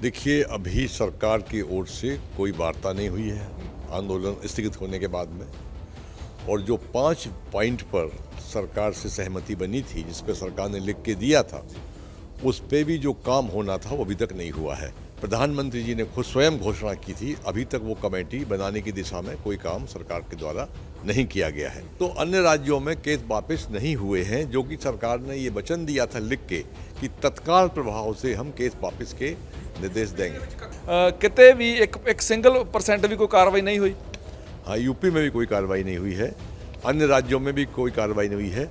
देखिए, अभी सरकार की ओर से कोई वार्ता नहीं हुई है आंदोलन स्थगित होने के बाद में। और जो 5 पॉइंट पर सरकार से सहमति बनी थी, जिस पे सरकार ने लिख के दिया था, उस पे भी जो काम होना था वो अभी तक नहीं हुआ है। प्रधानमंत्री जी ने खुद स्वयं घोषणा की थी, अभी तक वो कमेटी बनाने की दिशा में कोई काम सरकार के द्वारा नहीं किया गया है। तो अन्य राज्यों में केस वापस नहीं हुए हैं, जो कि सरकार ने ये वचन दिया था लिख के कि तत्काल प्रभाव से हम केस वापस के निर्देश देंगे। किते भी एक सिंगल परसेंट भी कोई कार्रवाई नहीं हुई। हाँ, यूपी में भी कोई कार्रवाई नहीं हुई है, अन्य राज्यों में भी कोई कार्रवाई नहीं हुई है।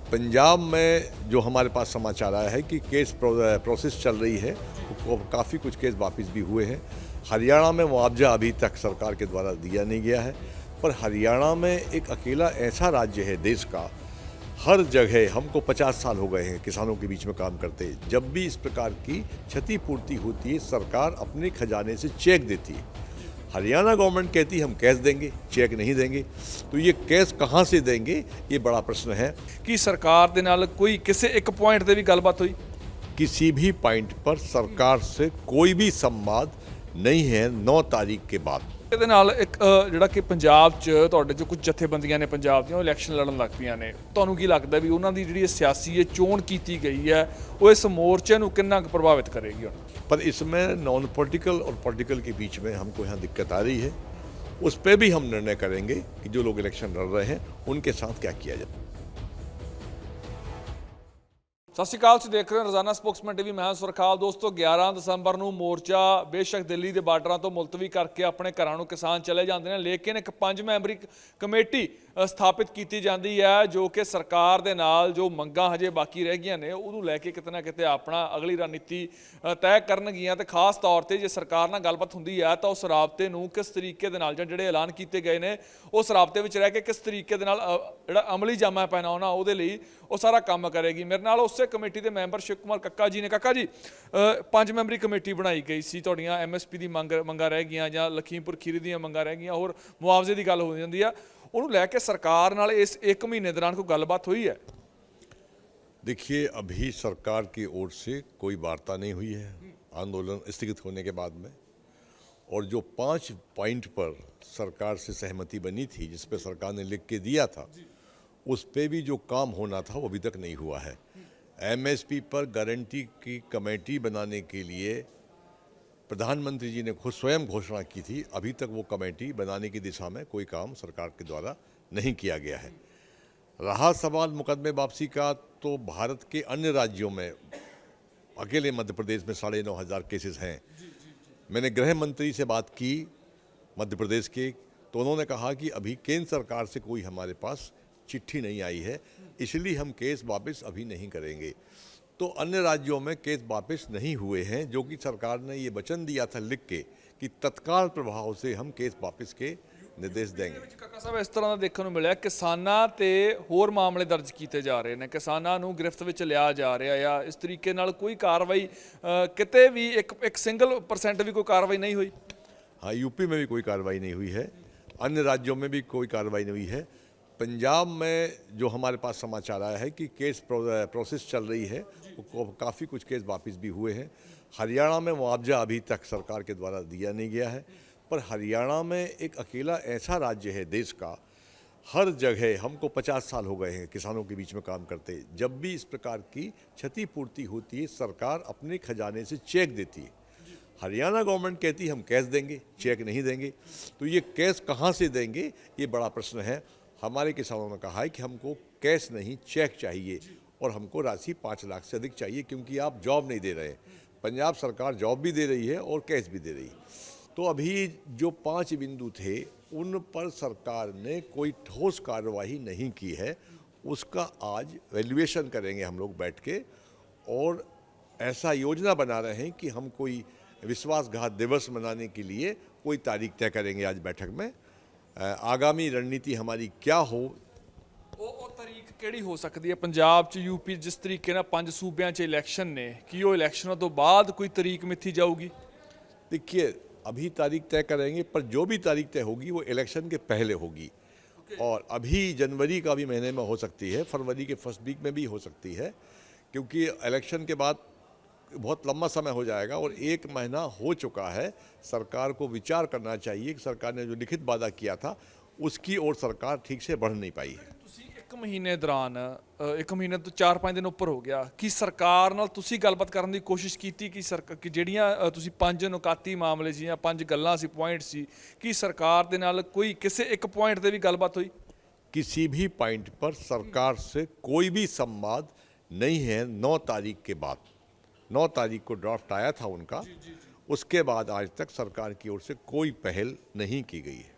पंजाब में जो हमारे पास समाचार आया है कि केस प्रोसेस चल रही है, काफ़ी कुछ केस वापस भी हुए हैं। हरियाणा में मुआवजा अभी तक सरकार के द्वारा दिया नहीं गया है, पर हरियाणा में एक अकेला ऐसा राज्य है देश का, हर जगह हमको 50 साल हो गए हैं किसानों के बीच में काम करते। जब भी इस प्रकार की क्षतिपूर्ति होती है, सरकार अपने खजाने से चेक देती है। हरियाणा गवर्नमेंट कहती है हम कैश देंगे, चेक नहीं देंगे। तो ये कैश कहाँ से देंगे, ये बड़ा प्रश्न है। कि सरकार दे नाल कोई किसी एक पॉइंट ते भी गलबात हुई। किसी भी पॉइंट पर सरकार से कोई भी संवाद नहीं है 9 तारीख के बाद। ਇਹਦੇ ਨਾਲ ਇੱਕ ਜਿਹੜਾ ਕਿ ਪੰਜਾਬ 'ਚ ਤੁਹਾਡੇ ਜੋ ਕੁਝ ਜਥੇਬੰਦੀਆਂ ਨੇ ਪੰਜਾਬ ਦੀਆਂ ਉਹ ਇਲੈਕਸ਼ਨ ਲੜਨ ਲੱਗ ਪਈਆਂ ਨੇ, ਤੁਹਾਨੂੰ ਕੀ ਲੱਗਦਾ ਵੀ ਉਹਨਾਂ ਦੀ ਜਿਹੜੀ ਸਿਆਸੀ ਇਹ ਚੋਣ ਕੀਤੀ ਗਈ ਹੈ ਉਹ ਇਸ ਮੋਰਚੇ ਨੂੰ ਕਿੰਨਾ ਕੁ ਪ੍ਰਭਾਵਿਤ ਕਰੇਗੀ ਹੁਣ? पर इसमें नॉन पॉलिटिकल और पॉलिटिकल के बीच में हमको यहाँ दिक्कत आ रही है। उस पर भी हम निर्णय करेंगे कि जो लोग इलेक्शन लड़ रहे हैं उनके साथ क्या किया जाए। ਸਤਿ ਸ਼੍ਰੀ ਅਕਾਲ, ਤੁਸੀਂ ਦੇਖ ਰਹੇ ਹੋ ਰੋਜ਼ਾਨਾ ਸਪੋਕਸਮੈਨ ਟੀਵੀ। ਮੈਂ ਸੁਰਖਾਲ। ਦੋਸਤੋ, 11 ਦਸੰਬਰ ਨੂੰ ਮੋਰਚਾ ਬੇਸ਼ੱਕ ਦਿੱਲੀ ਦੇ ਬਾਰਡਰਾਂ ਤੋਂ ਮੁਲਤਵੀ ਕਰਕੇ ਆਪਣੇ ਘਰਾਂ ਨੂੰ ਕਿਸਾਨ ਚਲੇ ਜਾਂਦੇ ਨੇ, ਲੇਕਿਨ ਇੱਕ 5 ਮੈਂਬਰੀ ਕਮੇਟੀ ਸਥਾਪਿਤ ਕੀਤੀ ਜਾਂਦੀ ਹੈ ਜੋ ਕਿ ਸਰਕਾਰ ਦੇ ਨਾਲ ਜੋ ਮੰਗਾਂ ਹਜੇ ਬਾਕੀ ਰਹਿ ਗਈਆਂ ਨੇ ਉਹਨੂੰ ਲੈ ਕੇ ਕਿਤੇ ਨਾ ਕਿਤੇ ਆਪਣਾ ਅਗਲੀ ਰਣਨੀਤੀ ਤੈਅ ਕਰਨਗੀਆਂ। ਤੇ ਖਾਸ ਤੌਰ ਤੇ ਜੇ ਸਰਕਾਰ ਨਾਲ ਗੱਲਬਾਤ ਹੁੰਦੀ ਹੈ ਤਾਂ ਉਸ ਰਾਬਤੇ ਨੂੰ ਕਿਸ ਤਰੀਕੇ ਦੇ ਨਾਲ ਜਾਂ ਜਿਹੜੇ ਐਲਾਨ ਕੀਤੇ ਗਏ ਨੇ ਉਸ ਰਾਬਤੇ ਵਿੱਚ ਰਹਿ ਕੇ ਕਿਸ ਤਰੀਕੇ ਦੇ ਨਾਲ ਜਿਹੜਾ ਅਮਲੀ ਜਾਮਾ ਪਹਿਨਾਉਣਾ ਉਹਦੇ ਲਈ ਉਹ ਸਾਰਾ ਕੰਮ ਕਰੇਗੀ। ਮੇਰੇ ਨਾਲ ਉਸੇ ਕਮੇਟੀ ਦੇ ਮੈਂਬਰ ਸ਼ਿਵ ਕੁਮਾਰ ਕੱਕਾ ਜੀ ਨੇ। ਕੱਕਾ ਜੀ, 5 ਮੈਂਬਰੀ ਕਮੇਟੀ ਬਣਾਈ ਗਈ ਸੀ, ਤੁਹਾਡੀਆਂ MSP ਦੀ ਮੰਗਾਂ ਰਹਿ ਗਈਆਂ ਜਾਂ ਲਖੀਮਪੁਰ ਖੀਰੀ ਦੀਆਂ ਮੰਗਾਂ ਰਹਿ ਗਈਆਂ, ਹੋਰ ਮੁਆਵਜ਼ੇ ਦੀ ਗੱਲ ਹੋ ਜਾਂਦੀ ਆ, ਉਹਨੂੰ ਲੈ ਕੇ ਸਰਕਾਰ ਨਾਲ ਇਸ 1 ਮਹੀਨੇ ਦੌਰਾਨ ਕੋਈ ਗੱਲਬਾत हुई है? देखिए, अभी सरकार की ओर से कोई वार्ता नहीं हुई है आंदोलन स्थगित होने के बाद में। और जो 5 पॉइंट पर सरकार से सहमति बनी थी, जिस पे सरकार ने लिख के दिया था, उस पे भी जो काम होना था वो अभी तक नहीं हुआ है। MSP पर गारंटी की कमेटी बनाने के लिए प्रधानमंत्री जी ने खुद स्वयं घोषणा की थी, अभी तक वो कमेटी बनाने की दिशा में कोई काम सरकार के द्वारा नहीं किया गया है। रहा सवाल मुकदमे वापसी का, तो भारत के अन्य राज्यों में अकेले मध्य प्रदेश में 9,500 केसेस हैं। मैंने गृह मंत्री से बात की मध्य प्रदेश के, तो उन्होंने कहा कि अभी केंद्र सरकार से कोई हमारे पास चिट्ठी नहीं आई है, इसलिए हम केस वापस अभी नहीं करेंगे। तो अन्य राज्यों में केस वापस नहीं हुए हैं, जो कि सरकार ने ये वचन दिया था लिख के कि तत्काल प्रभाव से हम केस वापस के निर्देश देंगे। ਕੱਕਾ ਸਾਹਿਬ, ਇਸ ਤਰ੍ਹਾਂ ਦਾ ਦੇਖਣ ਨੂੰ ਮਿਲਿਆ ਕਿਸਾਨਾਂ ਤੇ ਹੋਰ ਮਾਮਲੇ ਦਰਜ ਕੀਤੇ ਜਾ ਰਹੇ ਨੇ, ਕਿਸਾਨਾਂ ਨੂੰ ਗ੍ਰਿਫਤ ਵਿੱਚ ਲਿਆ ਜਾ ਰਿਹਾ ਆ, ਇਸ ਤਰੀਕੇ ਨਾਲ ਕੋਈ ਕਾਰਵਾਈ ਕਿਤੇ ਵੀ ਇੱਕ ਸਿੰਗਲ % ਵੀ ਕੋਈ ਕਾਰਵਾਈ ਨਹੀਂ ਹੋਈ। हाँ, यूपी में भी कोई कार्रवाई नहीं हुई है, अन्य राज्यों में भी कोई कार्रवाई नहीं हुई है। पंजाब में जो हमारे पास समाचार आया है कि केस प्रोसेस चल रही है, काफ़ी कुछ केस वापस भी हुए हैं। हरियाणा में मुआवजा अभी तक सरकार के द्वारा दिया नहीं गया है, पर हरियाणा में एक अकेला ऐसा राज्य है देश का, हर जगह हमको 50 साल हो गए हैं किसानों के बीच में काम करते। जब भी इस प्रकार की क्षतिपूर्ति होती है, सरकार अपने खजाने से चेक देती है। हरियाणा गवर्नमेंट कहती है हम कैश देंगे, चेक नहीं देंगे। तो ये कैश कहाँ से देंगे, ये बड़ा प्रश्न है। हमारे किसानों ने कहा है कि हमको कैश नहीं, चेक चाहिए, और हमको राशि 5 लाख से अधिक चाहिए, क्योंकि आप जॉब नहीं दे रहे हैं। पंजाब सरकार जॉब भी दे रही है और कैश भी दे रही है। तो अभी जो 5 बिंदु थे, उन पर सरकार ने कोई ठोस कार्रवाई नहीं की है। उसका आज वैल्यूएशन करेंगे हम लोग बैठ के, और ऐसा योजना बना रहे हैं कि हम कोई विश्वासघात दिवस मनाने के लिए कोई तारीख तय करेंगे आज बैठक में। आगामी रणनीति हमारी क्या हो, ਉਹ ਤਾਰੀਖ ਕਿਹੜੀ ਹੋ ਸਕਦੀ ਹੈ? ਪੰਜਾਬ 'ਚ यूपी ਜਿਸ ਤਰੀਕੇ ਨਾਲ 5 ਸੂਬਿਆਂ 'ਚ ਇਲੈਕਸ਼ਨ ਨੇ, ਕੀ ਉਹ ਇਲੈਕਸ਼ਨਾਂ ਤੋਂ ਬਾਅਦ ਕੋਈ ਤਾਰੀਖ ਮਿੱਥੀ ਜਾਊਗੀ? देखिए अभी तारीख तय करेंगे, पर जो भी तारीख तय होगी वो इलेक्शन के पहले होगी। और अभी जनवरी का भी महीने में हो सकती है, फरवरी के फर्स्ट वीक में भी हो सकती है, क्योंकि इलेक्शन के बाद बहुत लंबा समय हो जाएगा और 1 महीना हो चुका है। सरकार को विचार करना चाहिए कि सरकार ने जो लिखित वादा किया था उसकी ओर सरकार ठीक से बढ़ नहीं पाई है। ਤੁਸੀਂ 1 ਮਹੀਨੇ ਦੌਰਾਨ 1 ਮਹੀਨੇ ਤੋਂ 4-5 ਦਿਨ ਉੱਪਰ ਹੋ ਗਿਆ ਕਿ ਸਰਕਾਰ ਨਾਲ ਤੁਸੀਂ ਗੱਲਬਾਤ ਕਰਨ ਦੀ ਕੋਸ਼ਿਸ਼ ਕੀਤੀ ਕਿ ਜਿਹੜੀਆਂ ਤੁਸੀਂ 5 ਨੁਕਾਤੀ ਮਾਮਲੇ ਸੀ ਜਾਂ 5 ਗੱਲਾਂ ਸੀ ਪੁਆਇੰਟ ਸੀ ਕਿ ਸਰਕਾਰ ਦੇ ਨਾਲ ਕੋਈ ਕਿਸੇ ਇੱਕ ਪੁਆਇੰਟ ਤੇ ਵੀ ਗੱਲਬਾਤ ਹੋਈ? किसी भी पॉइंट पर सरकार से कोई भी संवाद नहीं है। 9 तारीख के बाद 9 तारीख को ड्राफ्ट आया था उनका, उसके बाद आज तक सरकार की ओर से कोई पहल नहीं की गई है।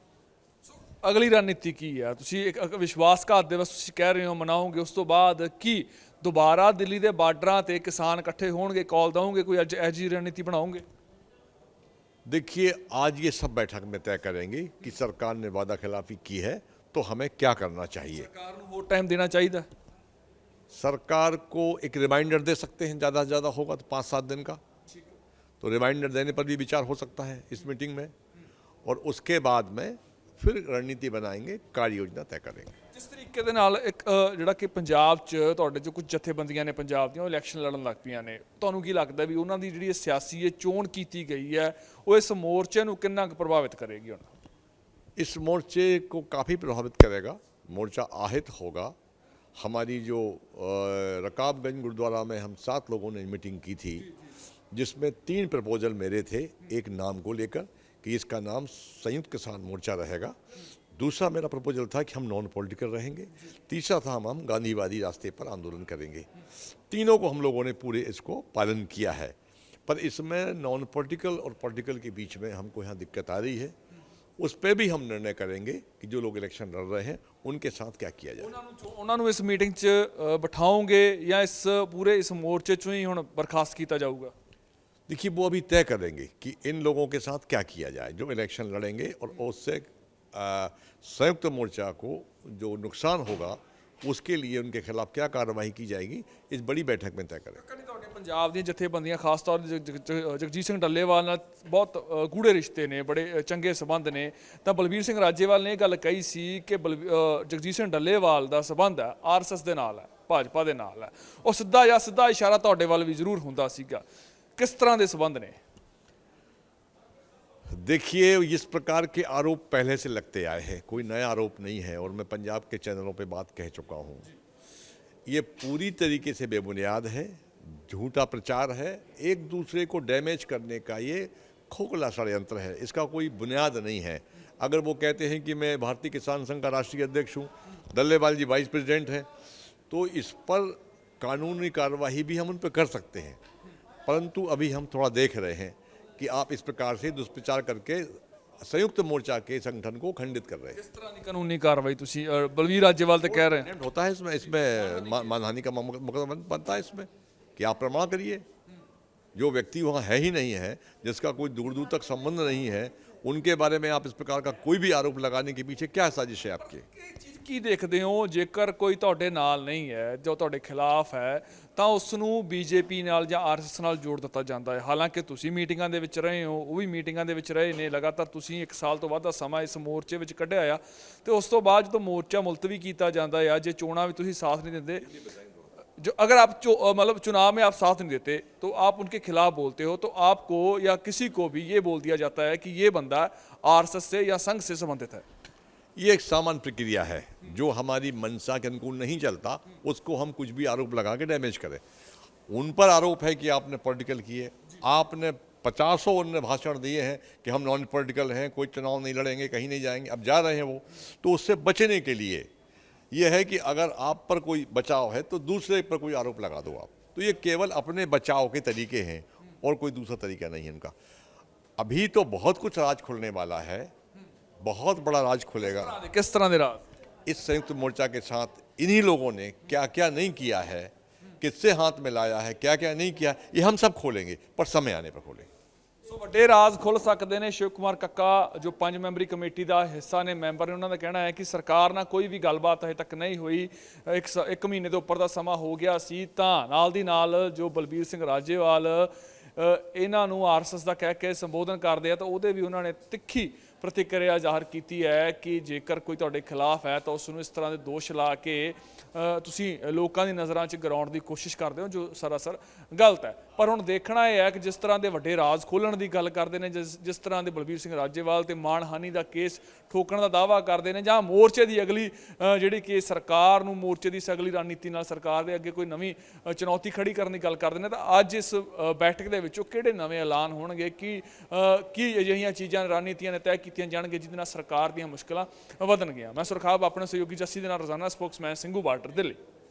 ਅਗਲੀ ਰਣਨੀਤੀ ਕੀ ਹੈ? ਤੁਸੀਂ ਇੱਕ ਵਿਸ਼ਵਾਸਘਾਤ ਦਿਵਸ ਤੁਸੀਂ ਕਹਿ ਰਹੇ ਹੋ ਮਨਾਓਗੇ, ਉਸ ਤੋਂ ਬਾਅਦ ਕੀ ਦੁਬਾਰਾ ਦਿੱਲੀ ਦੇ ਬਾਰਡਰਾਂ ਤੇ ਕਿਸਾਨ ਇਕੱਠੇ ਹੋਣਗੇ, ਕਾਲ ਦਵੋਗੇ, ਕੋਈ ਅੱਜ ਇਹੋ ਜਿਹੀ ਰਣਨੀਤੀ ਬਣਾਓਗੇ? देखिए, आज ये सब बैठक में तय करेंगे कि सरकार ने वादा खिलाफी की है तो हमें क्या करना चाहिए। ਸਰਕਾਰ ਨੂੰ ਹੋਰ ਟਾਈਮ ਦੇਣਾ ਚਾਹੀਦਾ। सरकार को एक रिमाइंडर दे सकते हैं, ज़्यादा से ज़्यादा होगा तो 5-7 दिन का, तो रिमाइंडर देने पर भी विचार हो सकता है इस मीटिंग में, और उसके बाद में फिर रणनीति बनाएंगे, कार्य योजना तय करेंगे। ਜਿਸ ਤਰੀਕੇ ਦੇ ਨਾਲ ਇੱਕ ਜਿਹੜਾ ਕਿ ਪੰਜਾਬ 'ਚ ਤੁਹਾਡੇ 'ਚ ਕੁਝ ਜਥੇਬੰਦੀਆਂ ਨੇ ਪੰਜਾਬ ਦੀਆਂ, ਉਹ ਇਲੈਕਸ਼ਨ ਲੜਨ ਲੱਗ ਪਈਆਂ ਨੇ, ਤੁਹਾਨੂੰ ਕੀ ਲੱਗਦਾ ਵੀ ਉਹਨਾਂ ਦੀ ਜਿਹੜੀ ਸਿਆਸੀ ਇਹ ਚੋਣ ਕੀਤੀ ਗਈ ਹੈ ਉਹ ਇਸ ਮੋਰਚੇ ਨੂੰ ਕਿੰਨਾ ਕੁ ਪ੍ਰਭਾਵਿਤ ਕਰੇਗੀ? ਹੁਣ इस मोर्चे को काफ़ी प्रभावित करेगा। मोर्चा आहत होगा। हमारी जो रकाबगंज गुरुद्वारा में हम 7 लोगों ने मीटिंग की थी, जिसमें 3 प्रपोजल मेरे थे। एक नाम को लेकर कि इसका नाम संयुक्त किसान मोर्चा रहेगा, दूसरा मेरा प्रपोजल था कि हम नॉन पॉलिटिकल रहेंगे, तीसरा था हम गांधीवादी रास्ते पर आंदोलन करेंगे। तीनों को हम लोगों ने पूरे इसको पालन किया है, पर इसमें नॉन पॉलिटिकल और पॉलिटिकल के बीच में हमको यहाँ दिक्कत आ रही है। उस पर भी हम निर्णय करेंगे कि जो लोग इलेक्शन लड़ रहे हैं उनके साथ क्या किया जाए। ਉਹਨਾਂ ਨੂੰ ਇਸ ਮੀਟਿੰਗ 'ਚ ਬਿਠਾਓਗੇ ਜਾਂ ਇਸ ਪੂਰੇ ਇਸ ਮੋਰਚੇ 'ਚੋਂ ਹੀ ਹੁਣ ਬਰਖਾਸਤ ਕੀਤਾ ਜਾਊਗਾ? देखिए, वो अभी तय करेंगे कि इन लोगों के साथ क्या किया जाए जो इलेक्शन लड़ेंगे, और उससे संयुक्त मोर्चा को जो नुकसान होगा उसके लिए उनके खिलाफ क्या कार्रवाई की जाएगी, इस बड़ी बैठक में तय करेंगे। ਕਦੀ ਤੁਹਾਡੇ ਪੰਜਾਬ ਦੀਆਂ ਜਥੇਬੰਦੀਆਂ ਖਾਸ ਤੌਰ ਤੇ ਜਗਜੀਤ ਸਿੰਘ ਡੱਲੇਵਾਲ ਨਾਲ ਬਹੁਤ ਗੂੜੇ ਰਿਸ਼ਤੇ ਨੇ, ਬੜੇ ਚੰਗੇ ਸਬੰਧ ਨੇ, ਤਾਂ ਬਲਬੀਰ ਸਿੰਘ ਰਾਜੇਵਾਲ ਨੇ ਇਹ ਗੱਲ ਕਹੀ ਸੀ ਕਿ ਜਗਜੀਤ ਸਿੰਘ ਡੱਲੇਵਾਲ ਦਾ ਸਬੰਧ ਹੈ ਆਰਐਸਐਸ ਦੇ ਨਾਲ ਹੈ, ਭਾਜਪਾ ਦੇ ਨਾਲ ਹੈ। ਉਹ ਸਿੱਧਾ ਇਸ਼ਾਰਾ ਤੁਹਾਡੇ ਵੱਲ ਵੀ ਜ਼ਰੂਰ ਹੁੰਦਾ ਸੀਗਾ। ਕਿਸ ਤਰ੍ਹਾਂ ਦੇ ਸਬੰਧ ਨੇ? देखिए, इस प्रकार के आरोप पहले से लगते आए हैं, कोई नया आरोप नहीं है, और मैं पंजाब के चैनलों पे बात कह चुका हूँ। ये पूरी तरीके से बेबुनियाद है, झूठा प्रचार है, एक दूसरे को डैमेज करने का ये खोखला षड्यंत्र है। इसका कोई बुनियाद नहीं है। अगर वो कहते हैं कि मैं भारतीय किसान संघ का राष्ट्रीय अध्यक्ष हूँ, डल्लेवाल जी वाइस प्रेसिडेंट हैं, तो इस पर कानूनी कार्रवाई भी हम उन पर कर सकते हैं, परंतु अभी हम थोड़ा देख रहे हैं कि आप इस प्रकार से दुष्प्रचार करके संयुक्त मोर्चा के संगठन को खंडित कर रहे हैं। किस तरह की कानूनी कार्रवाई तुसी बलवीर राजेवाल तो कह रहे हैं? होता है इसमें मानहानि का मुकदमा बनता है इसमें कि आप प्रमाण करिए। जो व्यक्ति वहाँ है ही नहीं है, जिसका कोई दूर दूर तक संबंध नहीं है, उनके बारे में आप इस प्रकार का कोई भी आरोप लगाने के पीछे क्या साजिश है आपकी? ਕੀ ਦੇਖਦੇ ਹੋ ਜੇਕਰ ਕੋਈ ਤੁਹਾਡੇ ਨਾਲ ਨਹੀਂ ਹੈ, ਜੋ ਤੁਹਾਡੇ ਖਿਲਾਫ ਹੈ, ਤਾਂ ਉਸ ਨੂੰ ਬੀਜੇਪੀ ਨਾਲ ਜਾਂ ਆਰਐਸਐਸ ਨਾਲ ਜੋੜ ਦਿੱਤਾ ਜਾਂਦਾ ਹੈ? ਹਾਲਾਂਕਿ ਤੁਸੀਂ ਮੀਟਿੰਗਾਂ ਦੇ ਵਿੱਚ ਰਹੇ ਹੋ, ਉਹ ਵੀ ਮੀਟਿੰਗਾਂ ਦੇ ਵਿੱਚ ਰਹੇ ਨੇ, ਲਗਾਤਾਰ ਤੁਸੀਂ 1 ਸਾਲ ਤੋਂ ਵੱਧ ਦਾ ਸਮਾਂ ਇਸ ਮੋਰਚੇ ਵਿੱਚ ਕੱਢਿਆ ਆ, ਤੇ ਉਸ ਤੋਂ ਬਾਅਦ ਜਦੋਂ ਮੋਰਚਾ ਮੁਲਤਵੀ ਕੀਤਾ ਜਾਂਦਾ ਹੈ, ਜੇ ਚੋਣਾਂ ਵੀ ਤੁਸੀਂ ਸਾਥ नहीं देते, जो अगर आप मतलब चुनाव में आप साथ नहीं देते तो आप उनके खिलाफ बोलते हो, तो आपको या किसी को भी ये बोल दिया जाता है कि ये बंदा आरएसएस से या संघ से संबंधित है। ये एक सामान्य प्रक्रिया है। जो हमारी मंशा के अनुकूल नहीं चलता उसको हम कुछ भी आरोप लगा के डैमेज करें। उन पर आरोप है कि आपने पॉलिटिकल किए, आपने 50 उनने भाषण दिए हैं कि हम नॉन पॉलिटिकल हैं, कोई चुनाव नहीं लड़ेंगे, कहीं नहीं जाएंगे, अब जा रहे हैं वो। तो उससे बचने के लिए ये है कि अगर आप पर कोई बचाव है तो दूसरे पर कोई आरोप लगा दो आप। तो ये केवल अपने बचाव के तरीके हैं और कोई दूसरा तरीका नहीं है इनका। अभी तो बहुत कुछ राज खुलने वाला है, बहुत बड़ा राज खुलेगा। किस तरह के राज? इस संयुक्त मोर्चा के साथ इन्हीं लोगों ने क्या क्या नहीं किया है, किससे हाथ मिलाया है, क्या क्या नहीं किया, ये हम सब खोलेंगे, पर समय आने पर खोलेंगे। ਸੋ ਵੱਡੇ ਰਾਜ਼ ਖੁੱਲ ਸਕਦੇ ਨੇ। ਸ਼ਿਵ ਕੁਮਾਰ ਕੱਕਾ ਜੋ 5 ਮੈਂਬਰੀ ਕਮੇਟੀ ਦਾ ਹਿੱਸਾ ਨੇ, ਮੈਂਬਰ ਨੇ, ਉਹਨਾਂ ਦਾ ਕਹਿਣਾ ਹੈ ਕਿ ਸਰਕਾਰ ਨਾਲ ਕੋਈ ਵੀ ਗੱਲਬਾਤ ਹਜੇ ਤੱਕ ਨਹੀਂ ਹੋਈ। ਇੱਕ ਮਹੀਨੇ ਤੋਂ ਉੱਪਰ ਦਾ ਸਮਾਂ ਹੋ ਗਿਆ ਸੀ, ਤਾਂ ਨਾਲ ਦੀ ਨਾਲ ਜੋ ਬਲਬੀਰ ਸਿੰਘ ਰਾਜੇਵਾਲ ਇਹਨਾਂ ਨੂੰ ਆਰਐਸਐਸ ਦਾ ਕਹਿ ਕੇ ਸੰਬੋਧਨ ਕਰਦੇ ਆ, ਤਾਂ ਉਹਦੇ ਵੀ ਉਹਨਾਂ ਨੇ ਤਿੱਖੀ ਪ੍ਰਤੀਕਿਰਿਆ ਜ਼ਾਹਰ ਕੀਤੀ ਹੈ ਕਿ ਜੇਕਰ ਕੋਈ ਤੁਹਾਡੇ ਖਿਲਾਫ ਹੈ ਤਾਂ ਉਸ ਨੂੰ ਇਸ ਤਰ੍ਹਾਂ ਦੇ ਦੋਸ਼ ਲਾ ਕੇ ਤੁਸੀਂ ਲੋਕਾਂ ਦੀ ਨਜ਼ਰਾਂ 'ਚ ਗਿਰਾਉਣ ਦੀ ਕੋਸ਼ਿਸ਼ ਕਰਦੇ ਹੋ, ਜੋ ਸਰਾਸਰ ਗਲਤ ਹੈ। ਪਰ ਹੁਣ ਦੇਖਣਾ ਇਹ ਹੈ ਕਿ ਜਿਸ ਤਰ੍ਹਾਂ ਦੇ ਵੱਡੇ ਰਾਜ਼ ਖੋਲ੍ਹਣ ਦੀ ਗੱਲ ਕਰਦੇ ਨੇ, ਜਿਸ ਤਰ੍ਹਾਂ ਦੇ ਬਲਬੀਰ ਸਿੰਘ ਰਾਜੇਵਾਲ ਤੇ ਮਾਣਹਾਨੀ ਦਾ ਕੇਸ ਠੋਕਣ ਦਾ ਦਾਅਵਾ ਕਰਦੇ ਨੇ, ਜਾਂ ਮੋਰਚੇ ਦੀ ਅਗਲੀ ਜਿਹੜੀ ਕਿ ਸਰਕਾਰ ਨੂੰ ਮੋਰਚੇ ਦੀ ਅਗਲੀ ਰਣਨੀਤੀ ਨਾਲ ਸਰਕਾਰ ਦੇ ਅੱਗੇ ਕੋਈ ਨਵੀਂ ਚੁਣੌਤੀ ਖੜੀ ਕਰਨ ਦੀ ਗੱਲ ਕਰਦੇ ਨੇ, ਤਾਂ ਅੱਜ ਇਸ ਬੈਠਕ ਦੇ ਵਿੱਚੋਂ ਕਿਹੜੇ ਨਵੇਂ ਐਲਾਨ ਹੋਣਗੇ, ਕੀ ਅਜਿਹੀਆਂ ਚੀਜ਼ਾਂ ਰਣਨੀਤੀਆਂ ਨੇ ਤੈਅ ਕੀਤੀਆਂ ਜਾਣਗੀਆਂ ਜਿਹਦੇ ਨਾਲ ਸਰਕਾਰ ਦੀਆਂ ਮੁਸ਼ਕਲਾਂ ਵਧਣਗੀਆਂ। ਮੈਂ ਸੁਰਖਾਬ ਆਪਣੇ ਸਹਿਯੋਗੀ ਜੱਸੀ ਦੇ ਨਾਲ ਰੋਜ਼ਾਨਾ ਸਪੋਕਸਮੈਨ ਸਿੰਘੂ ਬਾਰਡਰ ਦਿੱਲੀ।